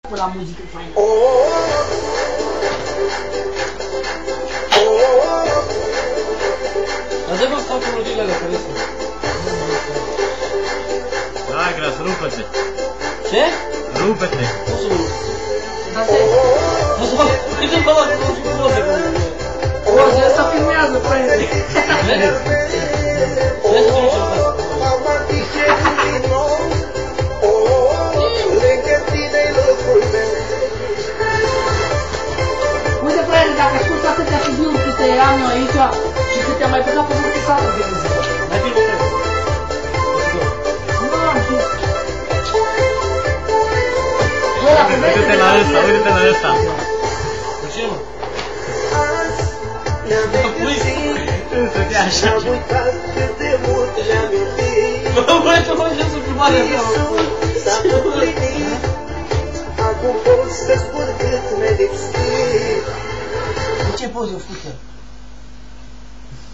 La muzică faină. Dar de vă fac melodiile alea care sunt. Hai, Gras, rupă-te! Ce? Rupă-te! Nu să rup. Dar ce? Nu să fac... Câte îmi fac nu zic poze cu... Poze, ăsta filmează, frate. Vede? Vede să duci în casă. Uite, frate, dacă asculti atâtea CD-uri câte am eu aici și câte am mai băgat pe multe sală de muzică. Mai filmă pe. Nu am zis. Uite-te la ăsta, uite-te la ăsta! De ce, mă? Să fie așa! Bă, băi, tu mă ajungi să filmarea mea, mă. De ce poze o scuță?